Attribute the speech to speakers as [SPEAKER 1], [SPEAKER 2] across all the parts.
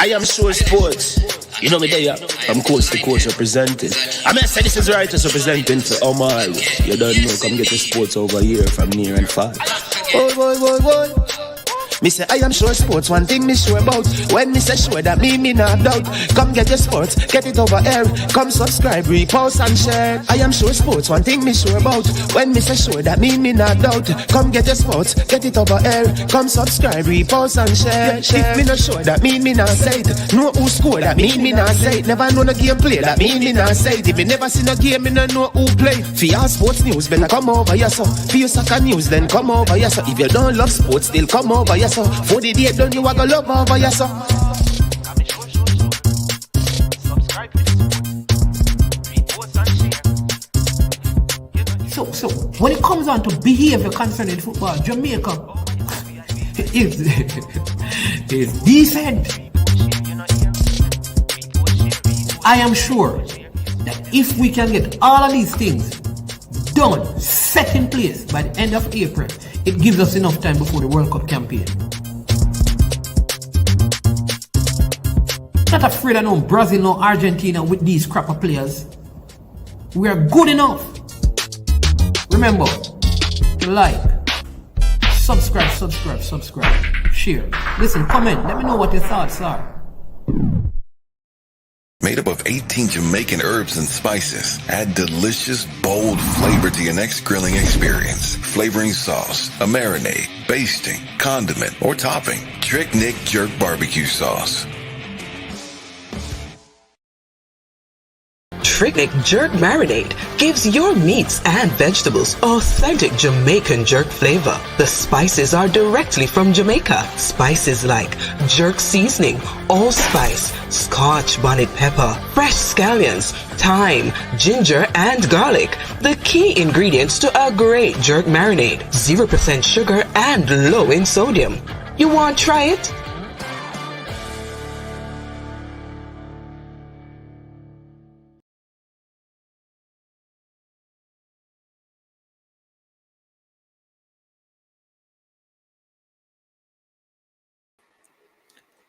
[SPEAKER 1] I am sure sports. You know me there, I'm coast to coast representing. I mean, I say this is righteous representing for Omar. You don't know, come get the sports over here from near and far. Boy. Me say I am sure sports, one thing me sure about. When me say sure, that me not doubt. Come get your sports, get it over here. Come subscribe, repost and share. I am sure sports, one thing me sure about. When me say sure, that me not doubt. Come get your sports, get it over here. Come subscribe, repost and share. If me not sure, that me not say it. Know who score, that me not say it. Never know no game play, that me not say it. If me never see no game, me no know who play. For your sports news, better come over here so. For your soccer news, then come over here so. If you don't love sports, still come over here so. For the day done, you are gonna love over here so.
[SPEAKER 2] So when it comes on to behavior concerning football, Jamaica is decent. I am sure that if we can get all of these things done, set in place by the end of April, it gives us enough time before the World Cup campaign. Not afraid of no Brazil, no Argentina with these crapper players. We are good enough. Remember to like, subscribe, share. Listen, comment, let me know what your thoughts are.
[SPEAKER 3] Made up of 18 Jamaican herbs and spices. Add delicious, bold flavor to your next grilling experience. Flavoring sauce, a marinade, basting, condiment, or topping. Trick Nick Jerk Barbecue Sauce.
[SPEAKER 4] Trick Jerk Marinade gives your meats and vegetables authentic Jamaican jerk flavor. The spices are directly from Jamaica. Spices like jerk seasoning, allspice, Scotch bonnet pepper, fresh scallions, thyme, ginger, and garlic. The key ingredients to a great jerk marinade. 0% sugar and low in sodium. You want to try it?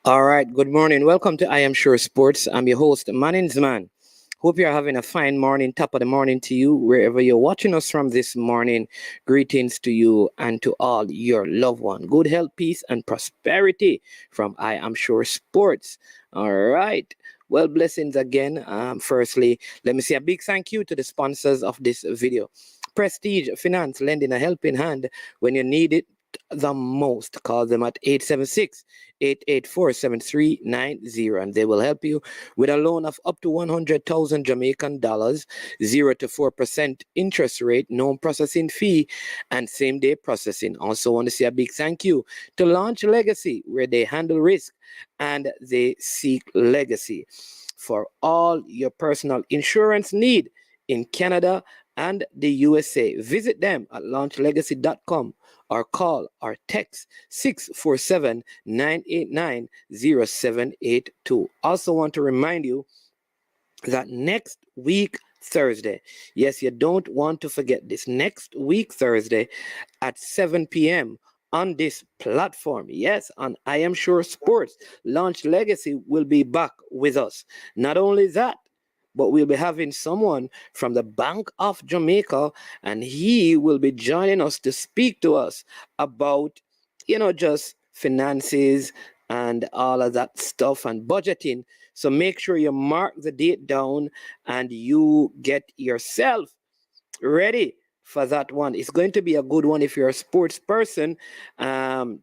[SPEAKER 5] All right, good morning. Welcome to I Am Sure Sports. I'm your host, Man. Hope you're having a fine morning, top of the morning to you, wherever you're watching us from this morning. Greetings to you and to all your loved ones. Good health, peace, and prosperity from I Am Sure Sports. All right. Well, blessings again. Firstly, let me say a big thank you to the sponsors of this video. Prestige Finance, lending a helping hand when you need it the most. Call them at 876-884-7390 and they will help you with a loan of up to 100,000 Jamaican dollars, 0 to 4% interest rate, no processing fee, and same day processing. Also want to say a big thank you to Launch Legacy, where they handle risk and they seek legacy for all your personal insurance need in Canada and the USA. Visit them at launchlegacy.com or call or text 647-989-0782. Also want to remind you that next week, Thursday, yes, you don't want to forget this, next week, Thursday at 7 p.m. on this platform, yes, on I Am Sure Sports, Launch Legacy will be back with us. Not only that, but we'll be having someone from the Bank of Jamaica, and he will be joining us to speak to us about, just finances and all of that stuff and budgeting. So make sure you mark the date down and you get yourself ready for that one. It's going to be a good one if you're a sports person. That's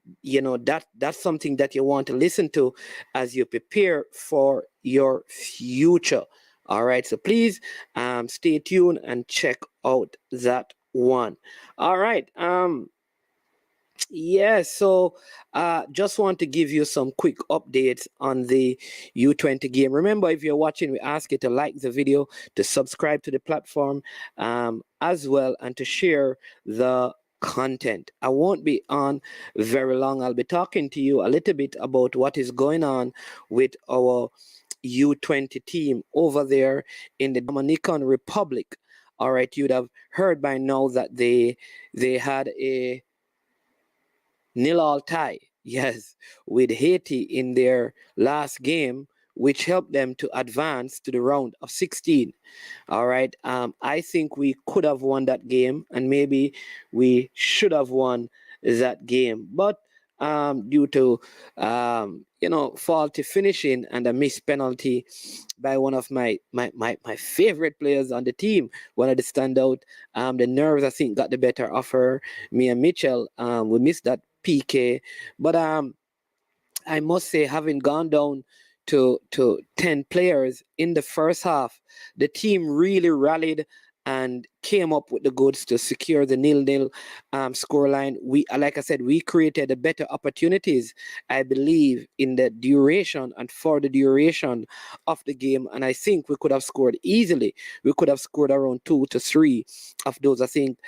[SPEAKER 5] something that you want to listen to as you prepare for your future. All right, so please stay tuned and check out that one. All right. So just want to give you some quick updates on the U20 game. Remember, if you're watching, we ask you to like the video, to subscribe to the platform as well, and to share the content. I won't be on very long. I'll be talking to you a little bit about what is going on with our U20 team over there in the Dominican Republic. All right, you'd have heard by now that they had a 0-0 tie yes, with Haiti in their last game, which helped them to advance to the round of 16. All right. I think we could have won that game, and maybe we should have won that game. But due to faulty finishing and a missed penalty by one of my favorite players on the team, one of the standout, the nerves I think got the better of her, Mia Mitchell. We missed that PK, but I must say, having gone down to 10 players in the first half, the team really rallied and came up with the goods to secure the 0-0 scoreline. We, like I said, we created a better opportunities, I believe, in the duration and for the duration of the game. And I think we could have scored easily. We could have scored around 2 to 3 of those. I think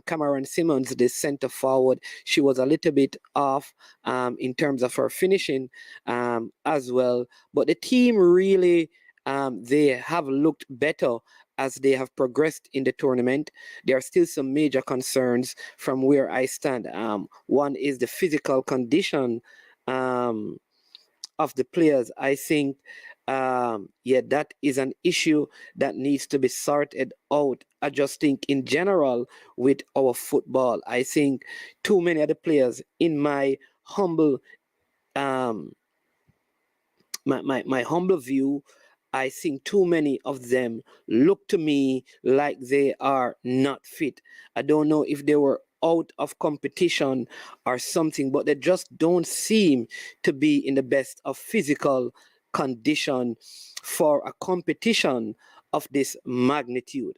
[SPEAKER 5] Cameron Simmons, the center forward, she was a little bit off in terms of her finishing as well. But the team really, they have looked better as they have progressed in the tournament. There are still some major concerns from where I stand. One is the physical condition of the players. I think, that is an issue that needs to be sorted out. I just think in general with our football, I think too many of the players, in my humble my humble view, I think too many of them look to me like they are not fit. I don't know if they were out of competition or something, but they just don't seem to be in the best of physical condition for a competition of this magnitude.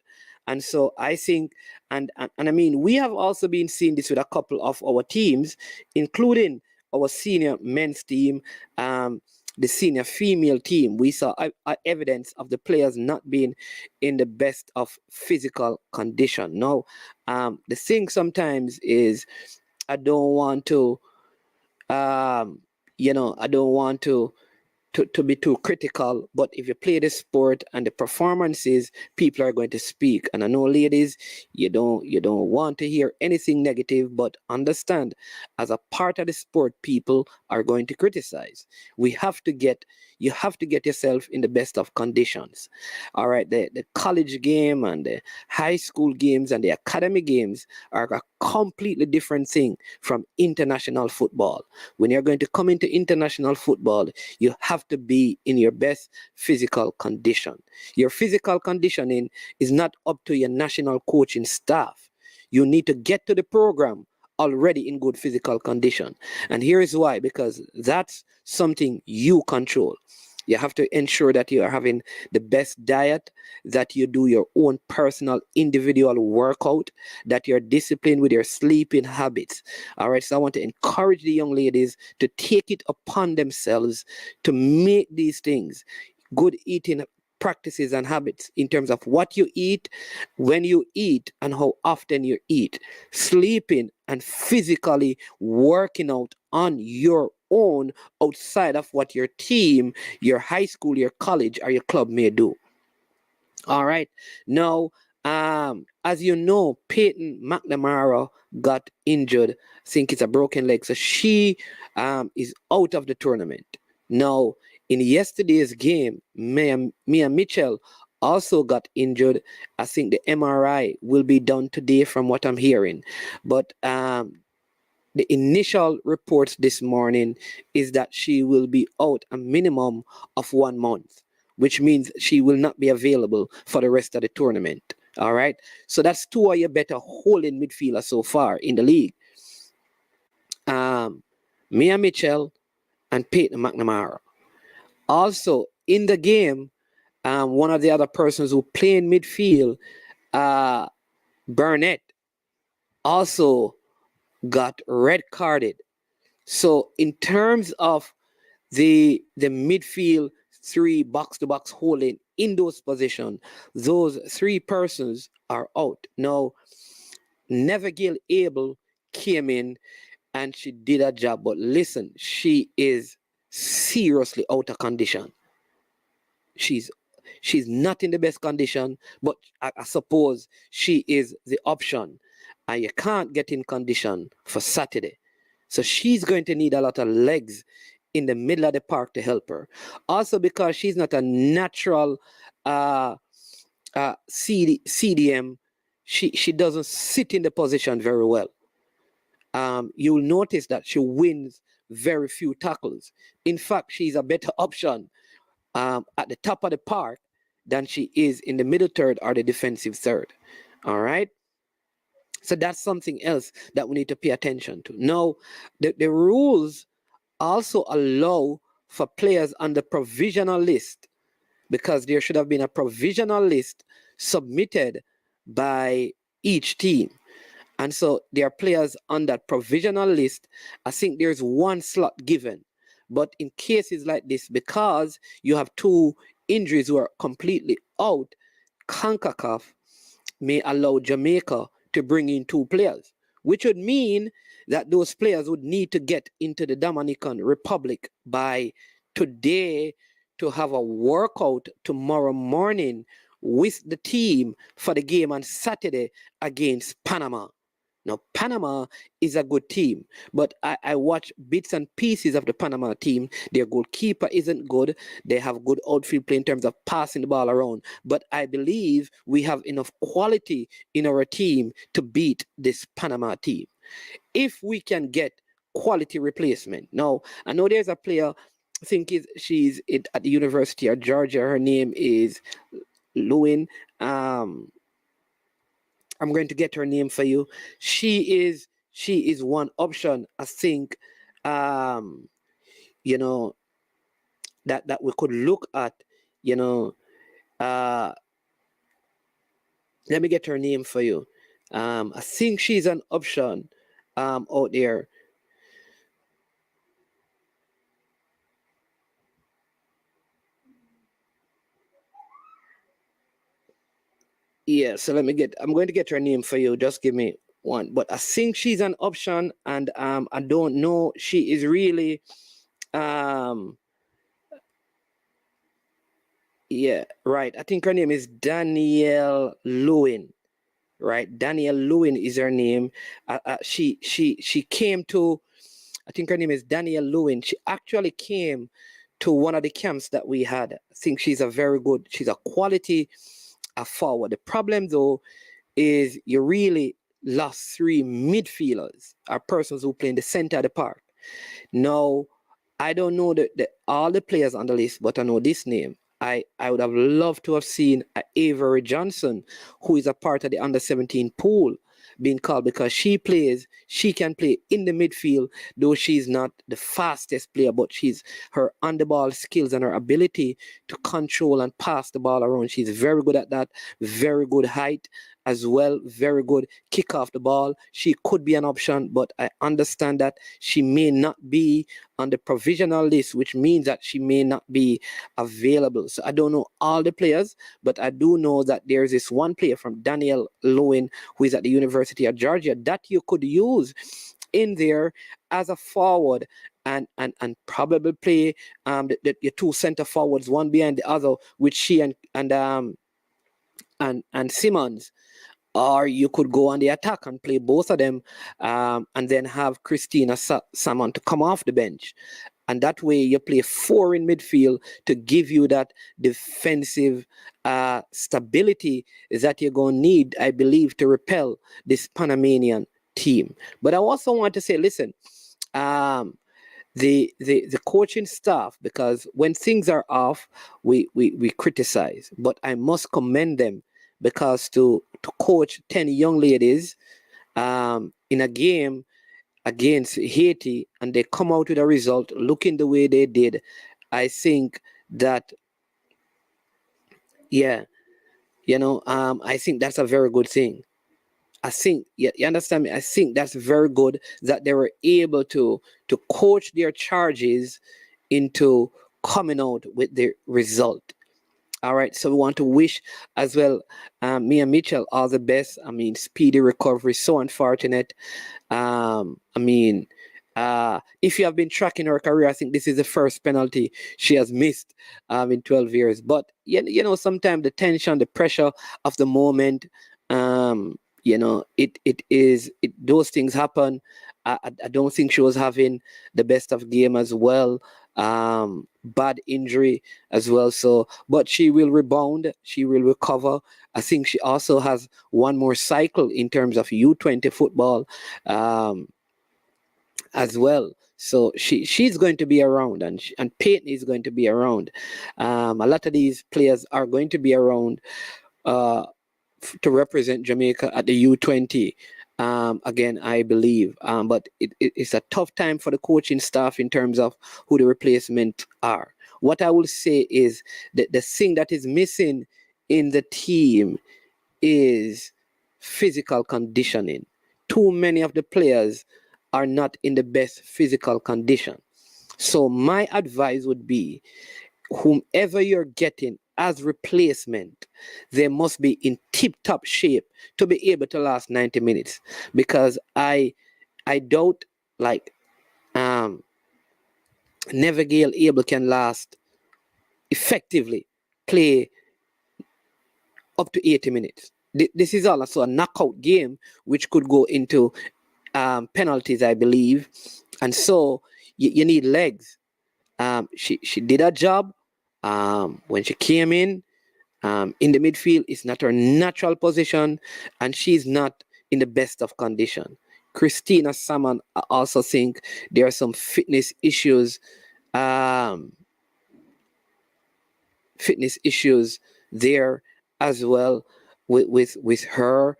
[SPEAKER 5] And so I think, and I mean, we have also been seeing this with a couple of our teams, including our senior men's team, the senior female team. We saw evidence of the players not being in the best of physical condition. Now, the thing sometimes is I don't want to, I don't want to be too critical, but if you play the sport and the performances, people are going to speak. And I know, ladies, you don't want to hear anything negative, but understand, as a part of the sport, people are going to criticize. You have to get yourself in the best of conditions. All right, the college game and the high school games and the academy games are a completely different thing from international football. When you're going to come into international football, you have to be in your best physical condition. Your physical conditioning is not up to your national coaching staff. You need to get to the program already in good physical condition. And here is why, because that's something you control. You have to ensure that you are having the best diet, that you do your own personal individual workout, that you're disciplined with your sleeping habits. All right. So I want to encourage the young ladies to take it upon themselves to make these things good eating practices and habits in terms of what you eat, when you eat, and how often you eat, sleeping and physically working out on your own outside of what your team, your high school, your college, or your club may do. All right. Now, as you know, Peyton Mcnamara got injured. I think it's a broken leg. So she is out of the tournament. Now, in yesterday's game, Mia Mitchell also got injured. I think the MRI will be done today from what I'm hearing. But the initial reports this morning is that she will be out a minimum of 1 month, which means she will not be available for the rest of the tournament. All right. So that's two of your better holding midfielders so far in the league. Mia Mitchell and Peyton Mcnamara. Also in the game, one of the other persons who play in midfield, Burnett, also got red carded. So in terms of the midfield three box-to-box holding in those positions, those three persons are out. Now, Nevergill Abel came in and she did a job, but listen, she is seriously out of condition. She's not in the best condition, but I suppose she is the option. And you can't get in condition for Saturday. So she's going to need a lot of legs in the middle of the park to help her. Also because she's not a natural CDM, she doesn't sit in the position very well. You'll notice that she wins very few tackles. In fact, she's a better option at the top of the park than she is in the middle third or the defensive third. All right. So that's something else that we need to pay attention to. Now, the rules also allow for players on the provisional list, because there should have been a provisional list submitted by each team. And so there are players on that provisional list. I think there's one slot given. But in cases like this, because you have two injuries who are completely out, CONCACAF may allow Jamaica to bring in two players, which would mean that those players would need to get into the Dominican Republic by today to have a workout tomorrow morning with the team for the game on Saturday against Panama. Now, Panama is a good team, but I watch bits and pieces of the Panama team. Their goalkeeper isn't good. They have good outfield play in terms of passing the ball around. But I believe we have enough quality in our team to beat this Panama team. If we can get quality replacement. Now, I know there's a player, I think she's at the University of Georgia. Her name is Lewin. I'm going to get her name for you. She is one option, I think, you know, that we could look at, you know. Let me get her name for you. I think she's an option out there. Yeah, so I'm going to get her name for you. Just give me one. But I think she's an option, and I don't know. She is really yeah, right. I think her name is Danielle Lewin. Right, Danielle Lewin is her name. She came to, I think her name is Danielle Lewin. She actually came to one of the camps that we had. I think she's a quality forward. The problem though is you really lost three midfielders, or persons who play in the center of the park. Now, I don't know all the players on the list, but I know this name. I would have loved to have seen Avery Johnson, who is a part of the under-17 pool, being called, because she can play in the midfield, though she's not the fastest player, but her on-the-ball skills and her ability to control and pass the ball around, she's very good at that. Very good height as well, very good kick off the ball. She could be an option, but I understand that she may not be on the provisional list, which means that she may not be available. So I don't know all the players, but I do know that there's this one player from Danielle Lewin, who is at the University of Georgia, that you could use in there as a forward and probably play your two center forwards, one behind the other, with she and Simmons. Or you could go on the attack and play both of them, and then have Christina Salmon to come off the bench. And that way you play four in midfield to give you that defensive stability that you're going to need, I believe, to repel this Panamanian team. But I also want to say, listen, the coaching staff, because when things are off, we criticize. But I must commend them, because to coach 10 young ladies in a game against Haiti, and they come out with a result looking the way they did, I think that, I think that's a very good thing. I think, you understand me? I think that's very good that they were able to coach their charges into coming out with the result. All right, so we want to wish as well Mia Mitchell all the best. I mean, speedy recovery. So unfortunate. If you have been tracking her career, I think this is the first penalty she has missed in 12 years. But sometimes the tension, the pressure of the moment, those things happen. I don't think she was having the best of game as well. Bad injury as well. So, but she will rebound. She will recover. I think she also has one more cycle in terms of U20 football as well. So she's going to be around, and Peyton is going to be around. A lot of these players are going to be around to represent Jamaica at the U20. Again, I believe, but it's a tough time for the coaching staff in terms of who the replacements are. What I will say is that the thing that is missing in the team is physical conditioning. Too many of the players are not in the best physical condition. So my advice would be, whomever you're getting as replacement, they must be in tip-top shape to be able to last 90 minutes. Because I doubt like Never Gail Abel can last effectively play up to 80 minutes. This is also a knockout game which could go into penalties, I believe. And so you need legs. She did her job when she came in the midfield. It's not her natural position, and she's not in the best of condition. Christina Salmon, I also think there are some fitness issues there as well with her.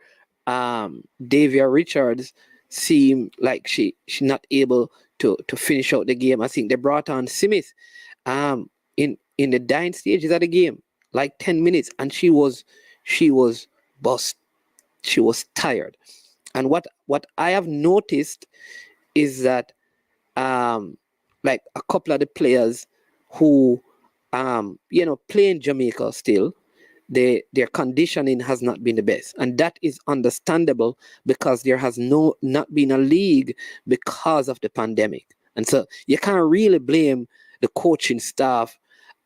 [SPEAKER 5] Davia Richards seemed like she's not able to finish out the game. I think they brought on Smith in the dying stages of the game, like 10 minutes, and she was bust. She was tired. And what I have noticed is that like a couple of the players who play in Jamaica still, their conditioning has not been the best, and that is understandable because there has not been a league because of the pandemic, and so you can't really blame the coaching staff.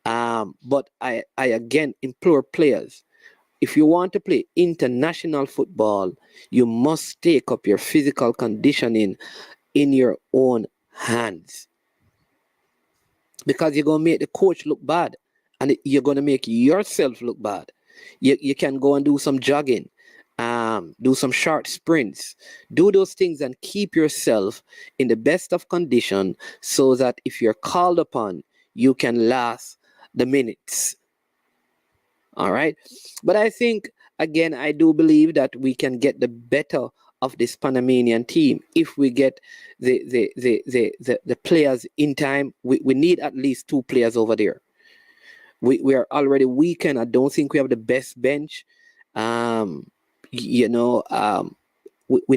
[SPEAKER 5] But I again implore players, if you want to play international football, you must take up your physical conditioning in your own hands, because you're going to make the coach look bad, and you're going to make yourself look bad. You can go and do some jogging, do some short sprints, do those things and keep yourself in the best of condition so that if you're called upon, you can last the minutes. All right. But I think, again, I do believe that we can get the better of this Panamanian team if we get the players in time. We need at least 2 players over there. We are already weakened. I don't think we have the best bench. We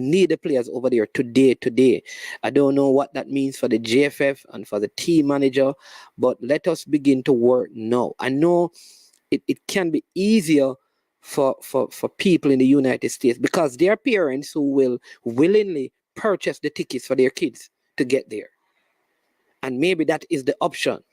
[SPEAKER 5] need the players over there today. I don't know what that means for the JFF and for the team manager, but let us begin to work now. I know it can be easier for people in the United States because there are parents who will willingly purchase the tickets for their kids to get there. And maybe that is the option.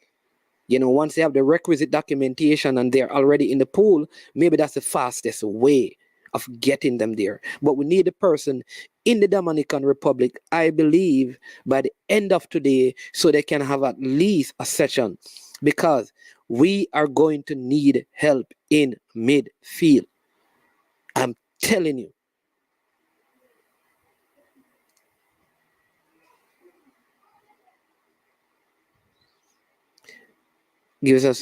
[SPEAKER 5] Once they have the requisite documentation and they're already in the pool, maybe that's the fastest way of getting them there. But we need a person in the Dominican Republic, I believe, by the end of today, so they can have at least a session, because we are going to need help in midfield. I'm telling you. Gives us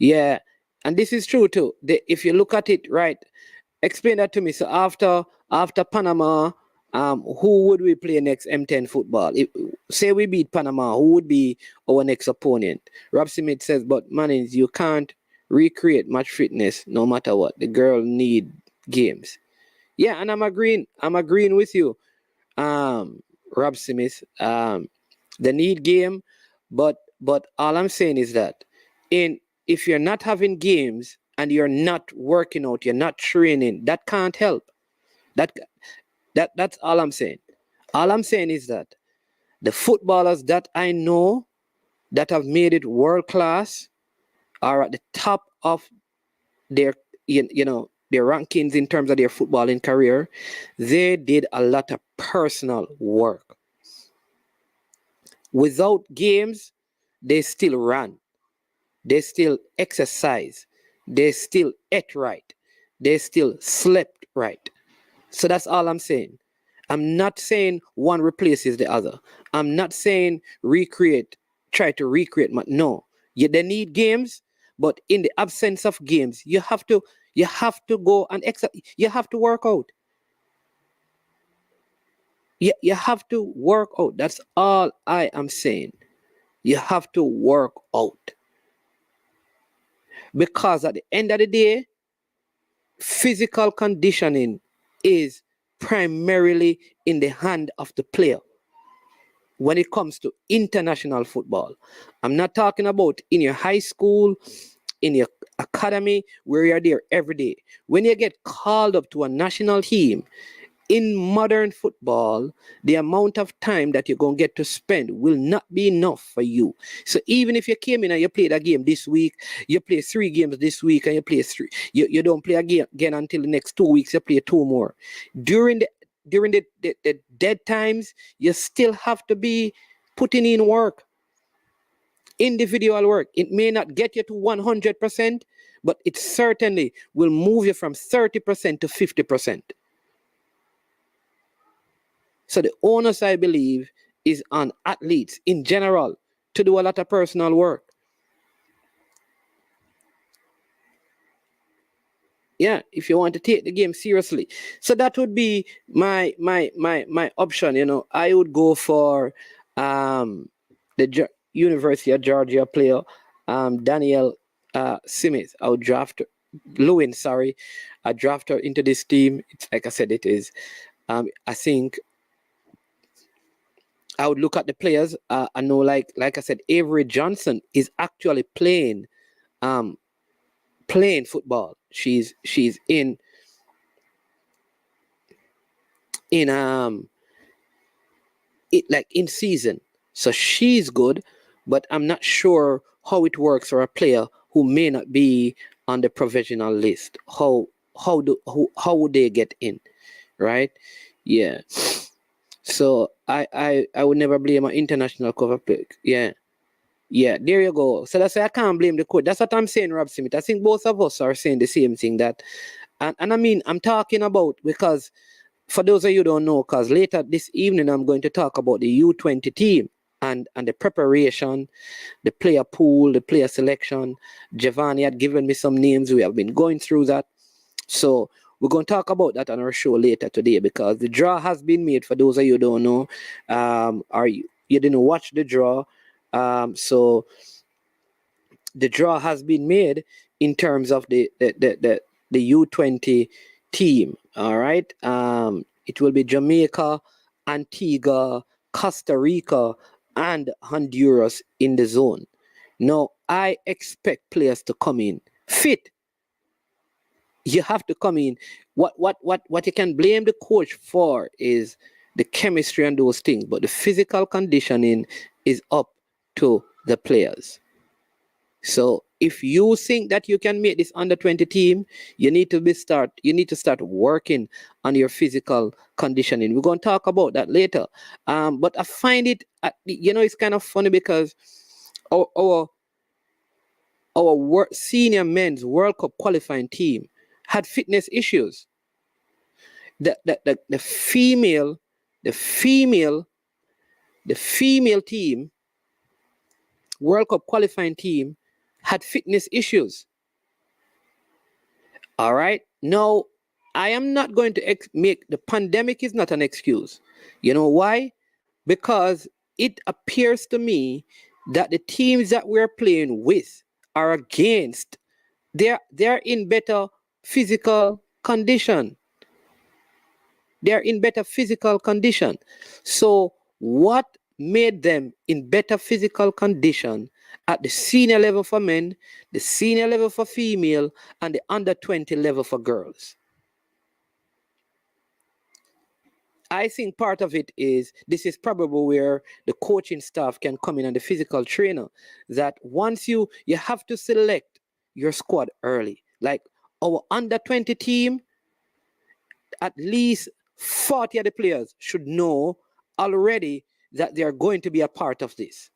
[SPEAKER 5] yeah, and this is true too. If you look at it right, explain that to me. So after Panama, who would we play next M10 football? Say we beat Panama, who would be our next opponent? Rob Smith says, but Mannings, you can't recreate match fitness no matter what. The girl need games. Yeah, and I'm agreeing with you, Rob Smith. They need game, but all I'm saying is that if you're not having games and you're not working out, you're not training, that can't help. That's all I'm saying. All I'm saying is that the footballers that I know that have made it world class are at the top of their their rankings in terms of their footballing career, they did a lot of personal work. Without games, they still ran. They still exercise. They still ate right. They still slept right. So that's all I'm saying. I'm not saying one replaces the other. I'm not saying try to recreate. No, they need games, but in the absence of games, you have to go and you have to work out. You have to work out. That's all I am saying. You have to work out. Because at the end of the day, physical conditioning is primarily in the hand of the player when it comes to international football. I'm not talking about in your high school, in your academy, where you're there every day. When you get called up to a national team, in modern football, the amount of time that you're going to get to spend will not be enough for you. So even if you came in and you played a game this week, you play 3 games this week, and you play 3, you don't play again until the next 2 weeks, you play 2 more. During the dead times, you still have to be putting in work, individual work. It may not get you to 100%, but it certainly will move you from 30% to 50%. So the onus, I believe, is on athletes in general to do a lot of personal work. Yeah, if you want to take the game seriously. So that would be my option. I would go for the University of Georgia player, Daniel Smith. I would draft Lewin, sorry. I draft her into this team. It's, like I said, it is. I think I would look at the players. I know, like I said, Avery Johnson is actually playing football. She's in season, so she's good. But I'm not sure how it works for a player who may not be on the provisional list. How would they get in, right? Yeah. So I would never blame an international cover pick. Yeah, there you go. So that's why I can't blame the coach. That's what I'm saying, Rob Smith. I think both of us are saying the same thing. And I mean, I'm talking about, because for those of you who don't know, because later this evening I'm going to talk about the U20 team and the preparation, the player pool, the player selection. Giovanni had given me some names. We have been going through that. So we're going to talk about that on our show later today, because the draw has been made. For those of you who don't know, you didn't watch the draw. So the draw has been made in terms of the U20 team. All right. It will be Jamaica, Antigua, Costa Rica, and Honduras in the zone. Now, I expect players to come in fit. You have to come in. What you can blame the coach for is the chemistry and those things, but the physical conditioning is up to the players. So if you think that you can make this under 20 team, you need to start working on your physical conditioning. We're going to talk about that later. But I find it, it's kind of funny, because our senior men's World Cup qualifying team had fitness issues. The female team, World Cup qualifying team, had fitness issues. All right. Now, I am not going to make the pandemic is not an excuse. You know why? Because it appears to me that the teams that we're playing with are against. They're in better physical condition. They're in better physical condition. So what made them in better physical condition at the senior level for men, the senior level for female, and the under 20 level for girls? I think part of it is, this is probably where the coaching staff can come in, and the physical trainer, that once you have to select your squad early. Like, our under 20 team, at least 40 of the players should know already that they are going to be a part of this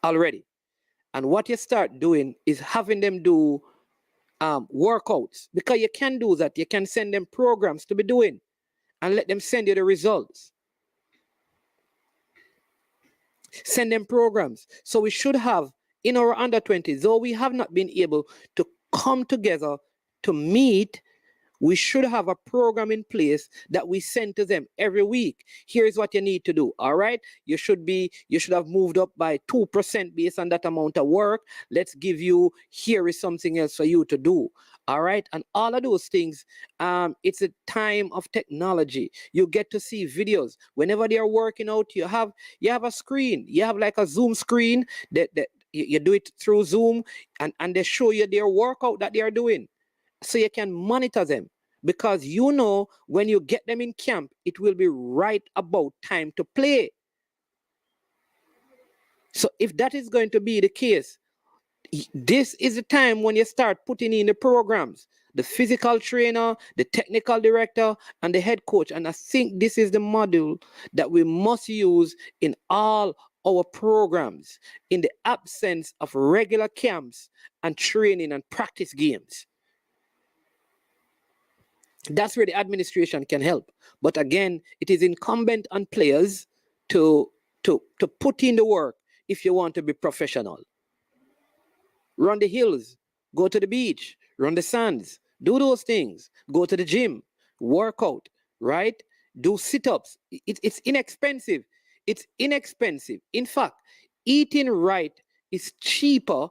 [SPEAKER 5] already. And what you start doing is having them do workouts, because you can do that. You can send them programs to be doing and let them send you the results. Send them programs. So we should have in our under 20s, though we have not been able to come together to meet, we should have a program in place that we send to them every week. Here's what you need to do. All right. You should have moved up by 2% based on that amount of work. Let's give you, here is something else for you to do. All right. And all of those things, it's a time of technology. You get to see videos. Whenever they are working out, you have a screen. You have like a Zoom screen that you do it through Zoom, and they show you their workout that they are doing. So you can monitor them, because you know when you get them in camp, it will be right about time to play. So if that is going to be the case, this is the time when you start putting in the programs, the physical trainer, the technical director, and the head coach. And I think this is the model that we must use in all our programs in the absence of regular camps and training and practice games. That's where the administration can help. But again, it is incumbent on players to put in the work if you want to be professional. Run the hills, go to the beach, run the sands, do those things, go to the gym, work out, right? Do sit-ups. It's inexpensive. It's inexpensive. In fact, eating right is cheaper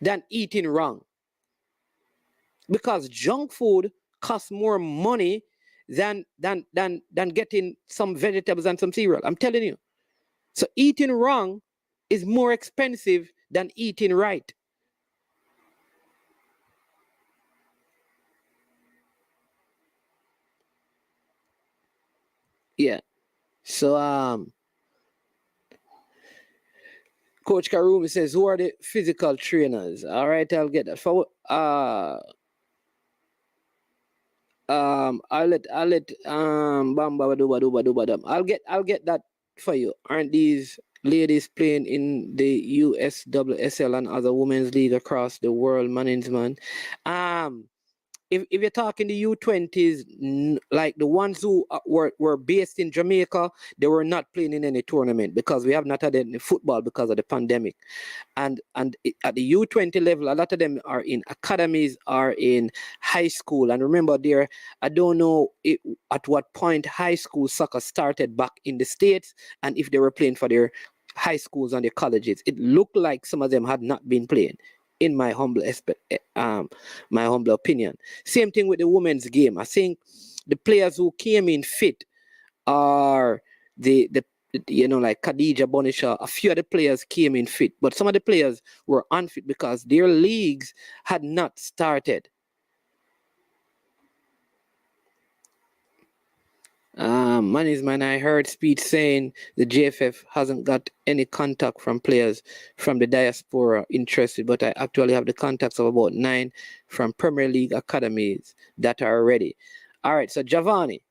[SPEAKER 5] than eating wrong, because junk food costs more money than getting some vegetables and some cereal. I'm telling you. So eating wrong is more expensive than eating right. Yeah. So Coach Karumi says, who are the physical trainers? All right, I'll get that. I'll get that for you. Aren't these ladies playing in the USWSL and other women's league across the world, management? If you're talking the U20s, like the ones who were based in Jamaica, they were not playing in any tournament because we have not had any football because of the pandemic. And at the U20 level, a lot of them are in academies, are in high school. And remember, I don't know at what point high school soccer started back in the States, and if they were playing for their high schools and their colleges. It looked like some of them had not been playing, in my humble opinion. Same thing with the women's game. I think the players who came in fit are the like Khadija Bonisha. A few of the players came in fit, but some of the players were unfit because their leagues had not started. Man, I heard speech saying the JFF hasn't got any contact from players from the diaspora interested, but I actually have the contacts of about 9 from Premier League academies that are ready. All right, so Giovanni,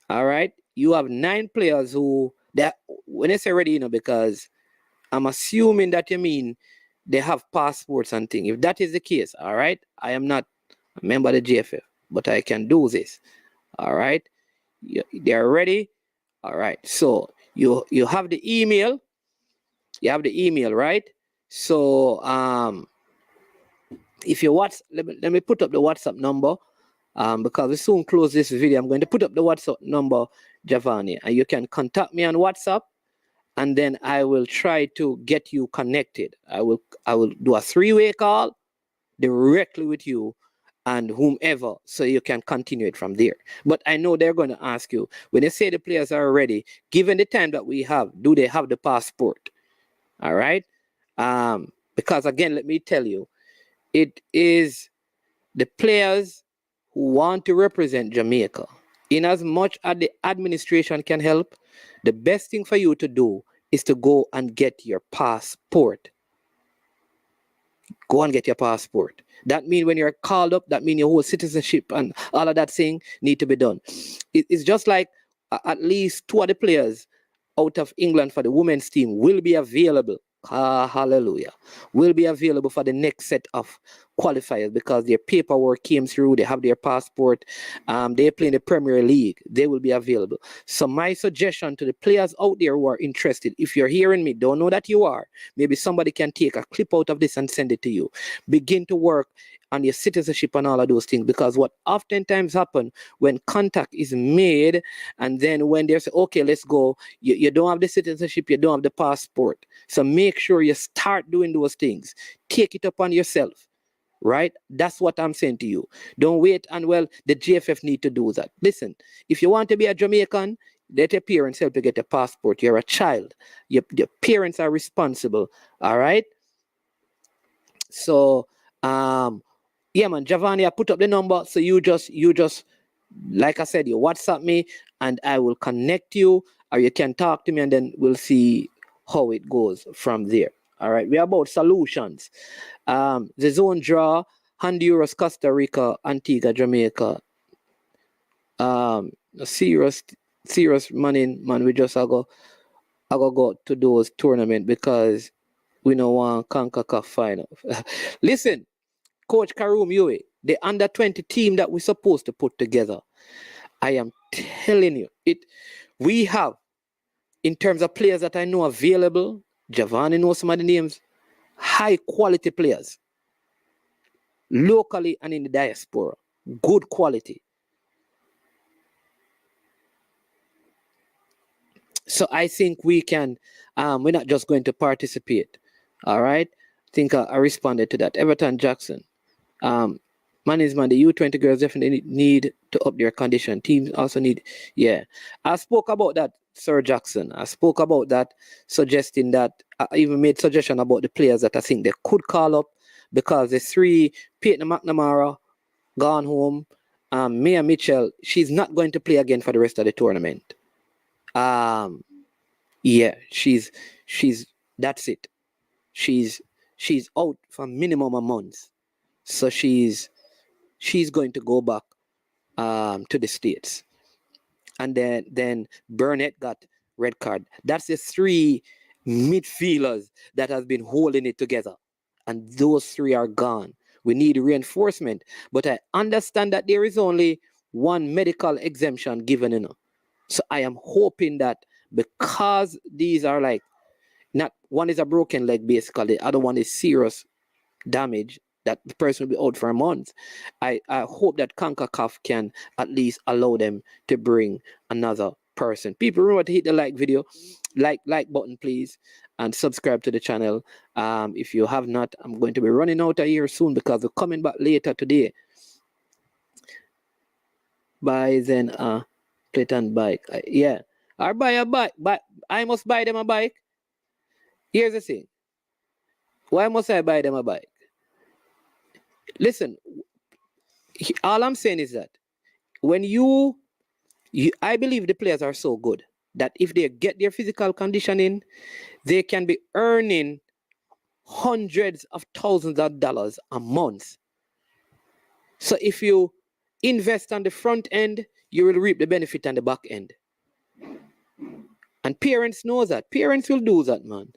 [SPEAKER 5] all right, you have 9 players when I say ready, because I'm assuming that you mean they have passports and things. If that is the case, all right, I am not a member of the JFF, but I can do this, all right. They are ready. All right. So you have the email. You have the email, right? So if you let me put up the WhatsApp number. Because we soon close this video. I'm going to put up the WhatsApp number, Giovanni, and you can contact me on WhatsApp, and then I will try to get you connected. I will do a 3-way call directly with you and whomever, so you can continue it from there. But I know they're going to ask you, when they say the players are ready, given the time that we have, do they have the passport? All right. Because again, let me tell you, it is the players who want to represent Jamaica. In as much as the administration can help, the best thing for you to do is to go and get your passport. Go and get your passport. That means when you're called up, that means your whole citizenship and all of that thing need to be done. It's just like at least 2 of the players out of England for the women's team will be available. Hallelujah. Will be available for the next set of qualifiers because their paperwork came through. They have their passport. They play in the Premier League. They will be available. So my suggestion to the players out there who are interested, if you're hearing me, don't know that you are, maybe somebody can take a clip out of this and send it to you. Begin to work on your citizenship and all of those things, because what oftentimes happen when contact is made and then when they say, okay, let's go, you don't have the citizenship, you don't have the passport. So make sure you start doing those things. Take it upon yourself, right? That's what I'm saying to you. Don't wait and, well, the GFF need to do that. Listen, if you want to be a Jamaican, let your parents help you get a passport. You're a child. Your parents are responsible, all right? So, yeah, man, Giovanni, I put up the number. So you just, like I said, you WhatsApp me and I will connect you, or you can talk to me and then we'll see how it goes from there. All right. We're about solutions. The zone draw, Honduras, Costa Rica, Antigua, Jamaica. Serious money, man. We just go to those tournaments because we don't want CONCACAF final. Listen, Coach Karoom Yue, the under-20 team that we're supposed to put together, I am telling you, we have, in terms of players that I know available, Giovanni knows some of the names, high-quality players, locally and in the diaspora, good quality. So I think we can, we're not just going to participate, all right? I think I responded to that. Everton Jackson. Man, the U20 girls definitely need to up their condition. Teams also need, yeah. I spoke about that, Sir Jackson. I spoke about that, suggesting that, I even made suggestion about the players that I think they could call up, because the 3, Peyton McNamara, gone home. Mia Mitchell, she's not going to play again for the rest of the tournament. Yeah, she's that's it. She's out for minimum a month. So she's going to go back to the States. And then Burnett got red card. That's the 3 midfielders that has been holding it together. And those 3 are gone. We need reinforcement. But I understand that there is only 1 medical exemption given, So I am hoping that, because these are like, not one is a broken leg basically, the other one is serious damage, that the person will be out for a month. I hope that CONCACAF can at least allow them to bring another person. People, remember to hit the like button, please, and subscribe to the channel. If you have not, I'm going to be running out of here soon because we're coming back later today. Buy then plate and bike. Yeah. Or buy a bike. But I must buy them a bike. Here's the thing. Why must I buy them a bike? Listen, all I'm saying is that when I believe the players are so good that if they get their physical conditioning, they can be earning hundreds of thousands of dollars a month. So if you invest on the front end, you will reap the benefit on the back end. And parents know that. Parents will do that, man.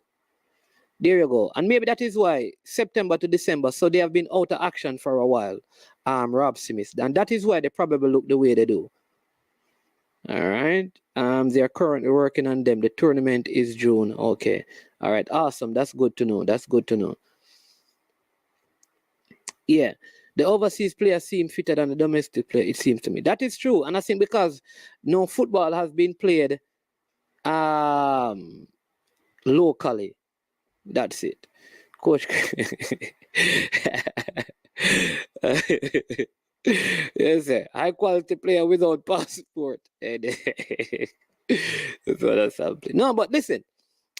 [SPEAKER 5] There you go. And maybe that is why September to December, so they have been out of action for a while, Rob Smith. And that is why they probably look the way they do. All right. They are currently working on them. The tournament is June. Okay. All right. Awesome. That's good to know. That's good to know. Yeah. The overseas players seem fitter than the domestic player, it seems to me. That is true. And I think because no football has been played locally. That's it. Coach. Yes, sir. High quality player without passport. That's what that's happening. No, but listen,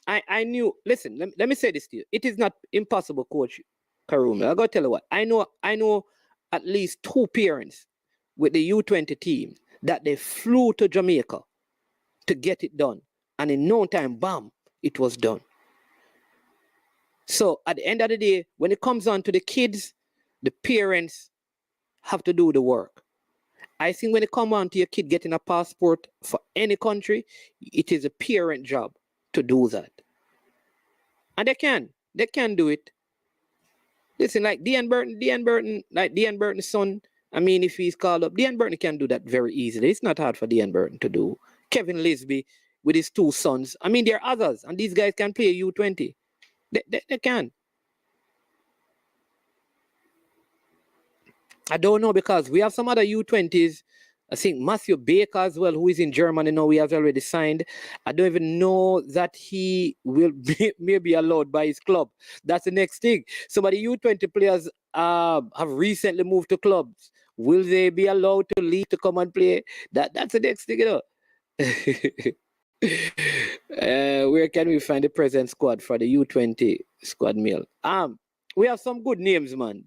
[SPEAKER 5] I knew, listen, let me say this to you. It is not impossible, Coach Karoom. I gotta tell you what. I know at least 2 parents with the U20 team that they flew to Jamaica to get it done. And in no time, bam, it was done. So at the end of the day, when it comes on to the kids, the parents have to do the work. I think when it comes on to your kid getting a passport for any country, it is a parent job to do that. And they can do it. Listen, like Dean Burton's son, I mean, if he's called up, Dean Burton can do that very easily. It's not hard for Dean Burton to do. Kevin Lisby with his 2 sons. I mean, there are others, and these guys can play U20. They can. I don't know, because we have some other U20s. I think Matthew Baker as well, who is in Germany now, we have already signed. I don't even know that he will be allowed by his club. That's the next thing. Some of the U20 players have recently moved to clubs. Will they be allowed to leave to come and play? That's the next thing, you know. Where can we find the present squad for the U20 squad meal? We have some good names, man.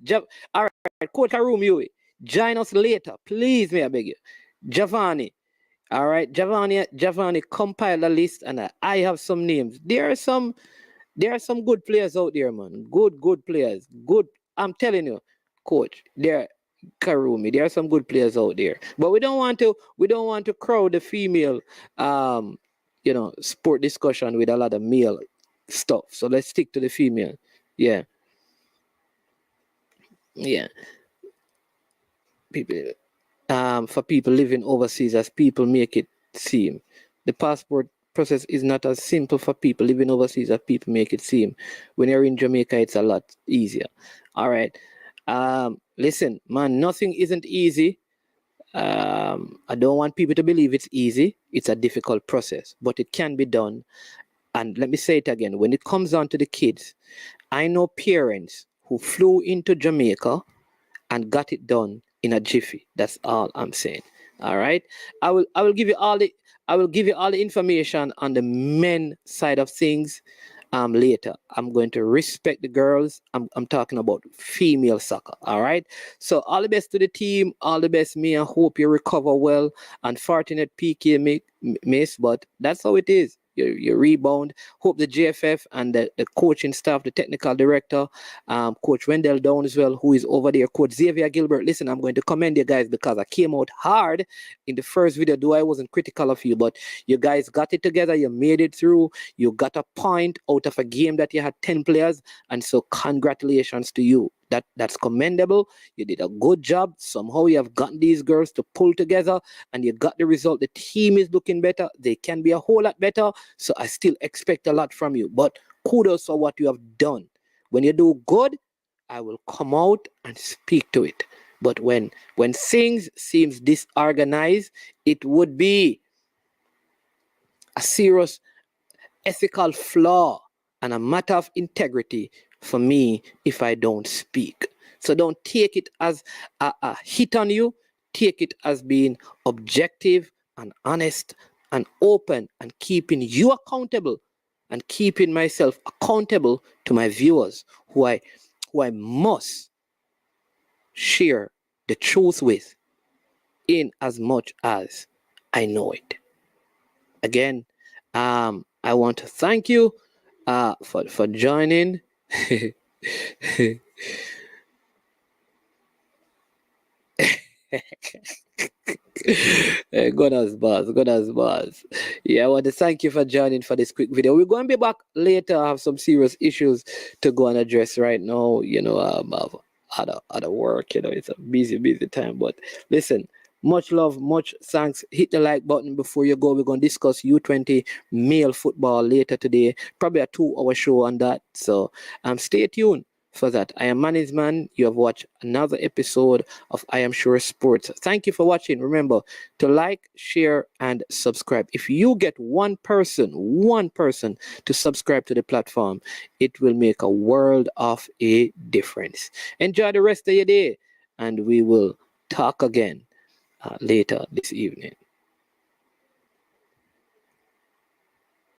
[SPEAKER 5] All right, Coach Karoom Yui, join us later, please. May I beg you, Giovanni. All right, Giovanni, compile a list, and I have some names. There are some good players out there, man. Good players. Good. I'm telling you, Coach. Karumi, there are some good players out there, but we don't want to crowd the female, sport discussion with a lot of male stuff. So let's stick to the female. Yeah. People, for people living overseas, as people make it seem, the passport process is not as simple for people living overseas as people make it seem. When you're in Jamaica, it's a lot easier. All right. Listen, man, nothing isn't easy. I don't want people to believe it's easy. It's a difficult process, but it can be done. And let me say it again. When it comes down to the kids, I know parents who flew into Jamaica and got it done in a jiffy. That's all I'm saying. All right. I will give you all the information on the men side of things later. I'm going to respect the girls. I'm talking about female soccer. All right. So all the best to the team. All the best, me. I hope you recover well. Unfortunate PK miss, but that's how it is. You rebound. Hope the JFF and the coaching staff, the technical director, Coach Wendell Down as well, who is over there, Coach Xavier Gilbert. Listen, I'm going to commend you guys because I came out hard in the first video, though I wasn't critical of you, but you guys got it together. You made it through. You got a point out of a game that you had 10 players. And so congratulations to you. That's commendable. You did a good job. Somehow you have gotten these girls to pull together and you got the result. The team is looking better. They can be a whole lot better. So I still expect a lot from you. But kudos for what you have done. When you do good, I will come out and speak to it. But when things seems disorganized, it would be a serious ethical flaw and a matter of integrity for me if I don't speak. So don't take it as a hit on you. Take it as being objective and honest and open and keeping you accountable and keeping myself accountable to my viewers who I must share the truth with in as much as I know it. Again, I want to thank you for joining. God as boss. Yeah, I want to thank you for joining for this quick video. We're going to be back later. I have some serious issues to go and address right now. Other work. It's a busy time. But listen, much love, much thanks. Hit the like button before you go. We're going to discuss U20 male football later today. Probably a 2-hour show on that. So stay tuned for that. I am Manny's Man. You have watched another episode of I Am Sure Sports. Thank you for watching. Remember to like, share, and subscribe. If you get one person to subscribe to the platform, it will make a world of a difference. Enjoy the rest of your day, and we will talk again later this evening.